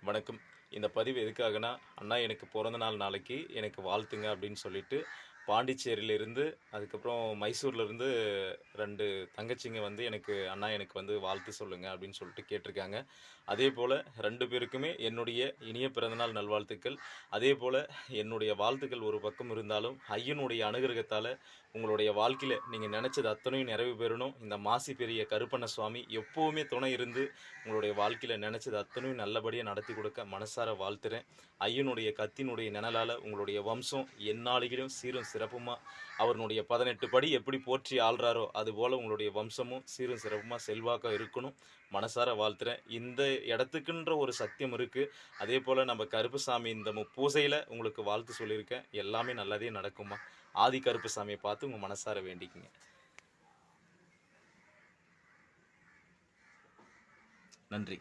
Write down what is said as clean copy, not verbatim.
வணக்கம். இந்த பதிவு எதுக்காகன்னா, அண்ணா எனக்கு பிறந்த நாள் நாளைக்கு எனக்கு வாழ்த்துங்க அப்படின்னு சொல்லிட்டு, பாண்டிச்சேரியிலிருந்து, அதுக்கப்புறம் மைசூர்லேருந்து 2 தங்கச்சிங்க வந்து அண்ணா எனக்கு வந்து வாழ்த்து சொல்லுங்க அப்படின்னு சொல்லிட்டு கேட்டிருக்காங்க. அதேபோல 2 பேருக்குமே என்னுடைய இனிய பிறந்தநாள் நல்வாழ்த்துக்கள். அதேபோல என்னுடைய வாழ்த்துக்கள் ஒரு பக்கம் இருந்தாலும், ஐயனுடைய அனுகிரகத்தால உங்களுடைய வாழ்க்கையில நீங்க நினைச்சது அத்தனையும் நிறைவு பெறணும். இந்த மாசி பெரிய கருப்பண்ண சுவாமி எப்பவுமே துணை இருந்து உங்களுடைய வாழ்க்கையில நினைச்சது அத்தனையும் நல்லபடியா நடத்தி கொடுக்க மனசார வாழ்த்துறேன். ஐயனுடைய கத்தினுடைய நிழலால உங்களுடைய வம்சம் எந்நாளிலும் சீரும் சிறப்புமா அவருடைய 18 படி எப்படி போற்றி ஆள்றாரோ அதுபோல உங்களுடைய வம்சமும் சீரும் சிறப்புமா செல்வாக்கா இருக்கணும். மனசார வாழ்த்துறேன். இந்த இடத்துக்குன்ற ஒரு சத்தியம் இருக்கு. அதே போல நம்ம கருப்புசாமி இந்த பூசையில உங்களுக்கு வாழ்த்து சொல்லியிருக்கேன். எல்லாமே நல்லதே நடக்குமா. ஆதி கருப்புசாமியை பார்த்து உங்க மனசார வேண்டிக்குங்க. நன்றி.